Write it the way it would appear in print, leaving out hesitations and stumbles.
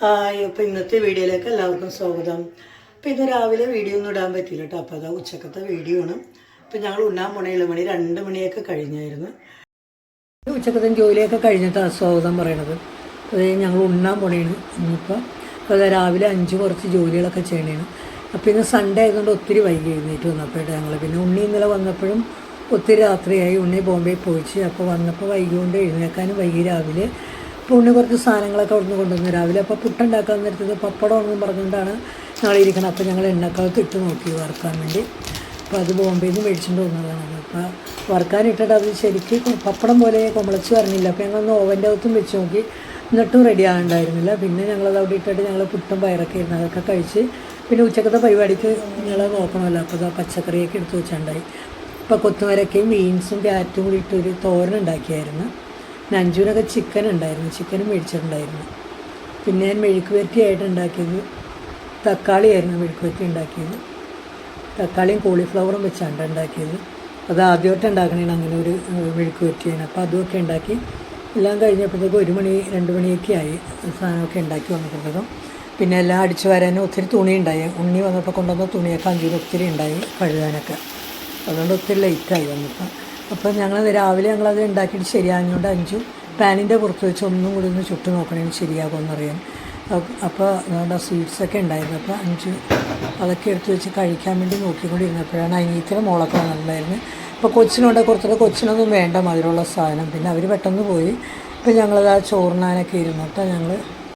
Hi. അപ്പോൾ ഇന്നത്തെ വീഡിയോയിലേക്ക് എല്ലാവർക്കും സ്വാഗതം. അപ്പോൾ ഇത് രാവിലെ വീഡിയോ ഒന്നും ഇടാൻ പറ്റില്ല കേട്ടോ. അപ്പോൾ അതാ ഉച്ചക്കത്തെ വീഡിയോ ആണ്. അപ്പോൾ ഞങ്ങൾ ഉണ്ണാൻ പോണ 7 മണി 2 മണിയൊക്കെ കഴിഞ്ഞായിരുന്നു. ഉച്ചക്കത്തെ ജോലിയൊക്കെ കഴിഞ്ഞിട്ടാണ് സ്വാഗതം പറയണത്. അത് ഞങ്ങൾ ഉണ്ണാൻ പോണേണ്. ഇനിയിപ്പോൾ അപ്പോൾ രാവിലെ 5 കുറച്ച് ജോലികളൊക്കെ ചെയ്യണേണ്. അപ്പോൾ ഇന്ന് സൺഡേ ആയതുകൊണ്ട് ഒത്തിരി വൈകി എഴുന്നേറ്റ് വന്നപ്പോഴായിട്ട് ഞങ്ങൾ പിന്നെ ഉണ്ണി ഇന്നലെ വന്നപ്പോഴും ഒത്തിരി രാത്രിയായി. ഉണ്ണി ബോംബെ പോയിച്ച് അപ്പോൾ വന്നപ്പോൾ വൈകിക്കൊണ്ട് എഴുന്നേക്കാനും വൈകി. രാവിലെ അപ്പോൾ ഉണ്ണി കുറച്ച് സാധനങ്ങളൊക്കെ അവിടെ നിന്ന് കൊണ്ടുവന്നു രാവിലെ. അപ്പോൾ പുട്ടുണ്ടാക്കാൻ നേരത്തത് പപ്പടമാണെന്ന് പറഞ്ഞുകൊണ്ടാണ് ഞങ്ങളിരിക്കണം. അപ്പോൾ ഞങ്ങൾ എണ്ണക്കകത്ത് ഇട്ട് നോക്കി വറുക്കാൻ വേണ്ടി. അപ്പോൾ അത് ബോംബെയിൽ നിന്ന് മേടിച്ചുകൊണ്ട് വന്നതാണ്. അപ്പോൾ വറുക്കാനിട്ടിട്ട് അത് ശരിക്കും പപ്പടം പോലെ കുമ്പളച്ച് വരണില്ല. അപ്പോൾ ഞങ്ങളൊന്ന് ഓവൻ്റെ അകത്തും വെച്ച് നോക്കി, എന്നിട്ടും റെഡി ആകണ്ടായിരുന്നില്ല. പിന്നെ ഞങ്ങളത് അവിടെ ഇട്ടിട്ട് ഞങ്ങൾ പുട്ടും പയറൊക്കെ ഇരുന്ന് അതൊക്കെ കഴിച്ച് പിന്നെ ഉച്ചക്കത്തെ പരിപാടിക്ക് ഞങ്ങൾ നോക്കണമല്ലോ. അപ്പോൾ അത് പച്ചക്കറിയൊക്കെ എടുത്ത് വെച്ചിട്ടുണ്ടായി. ഇപ്പോൾ കൊത്തുമരക്കയും ബീൻസും ക്യാരറ്റും കൂടി ഇട്ടൊരു തോരൻ ഉണ്ടാക്കിയായിരുന്നു. അഞ്ചൂനൊക്കെ ചിക്കൻ ഉണ്ടായിരുന്നു, ചിക്കനും മേടിച്ചിട്ടുണ്ടായിരുന്നു. പിന്നെ ഞാൻ മെഴുക്ക് വരട്ടിയായിട്ട് ഉണ്ടാക്കിയത് തക്കാളിയായിരുന്നു. മെഴുക്ക് വരട്ടി ഉണ്ടാക്കിയത് തക്കാളിയും കോളിഫ്ലവറും വെച്ചാണ് ഉണ്ടാക്കിയത്. അത് ആദ്യമായിട്ട് ഉണ്ടാക്കണേണ് അങ്ങനെ ഒരു മെഴുക്ക് വരട്ടിയാണ്. അപ്പോൾ അതുമൊക്കെ ഉണ്ടാക്കി എല്ലാം കഴിഞ്ഞപ്പോഴത്തേക്കും 1 മണി 2 മണിയൊക്കെ ആയി സാധനമൊക്കെ ഉണ്ടാക്കി വന്നപ്പോഴത്തേക്കും. പിന്നെ എല്ലാം അടിച്ചു വരാനും ഒത്തിരി തുണി ഉണ്ടായി. ഉണ്ണി വന്നപ്പോൾ കൊണ്ടുവന്ന തുണിയൊക്കെ അഞ്ചൂന് ഒത്തിരി ഉണ്ടായി കഴുകാനൊക്കെ. അതുകൊണ്ട് ഒത്തിരി ലേറ്റായി വന്നപ്പോൾ. അപ്പോൾ ഞങ്ങൾ രാവിലെ ഞങ്ങളത് ഉണ്ടാക്കിയിട്ട് ശരിയാകുന്നതുകൊണ്ട് അഞ്ചു പാനിൻ്റെ പുറത്ത് വെച്ച് ഒന്നും കൂടി ഒന്ന് ചുട്ട് നോക്കണേന് ശരിയാകുമെന്നറിയാൻ. അപ്പോൾ അതുകൊണ്ട് ആ സ്വീറ്റ്സൊക്കെ ഉണ്ടായിരുന്നു. അപ്പോൾ അഞ്ചു അതൊക്കെ എടുത്ത് വെച്ച് കഴിക്കാൻ വേണ്ടി നോക്കിക്കൊണ്ടിരുന്നപ്പോഴാണ് അനിയത്തിൻ്റെ മോളൊക്കെ വന്നിട്ടുണ്ടായിരുന്നു. അപ്പോൾ കൊച്ചിനുണ്ട് കുറച്ചുകൂടെ, കൊച്ചിനൊന്നും വേണ്ട മധുരമുള്ള സാധനം. പിന്നെ അവർ പെട്ടെന്ന് പോയി. ഇപ്പോൾ ഞങ്ങളത് ആ ചോറിനാനൊക്കെ ഇരുന്നിട്ട് ഞങ്ങൾ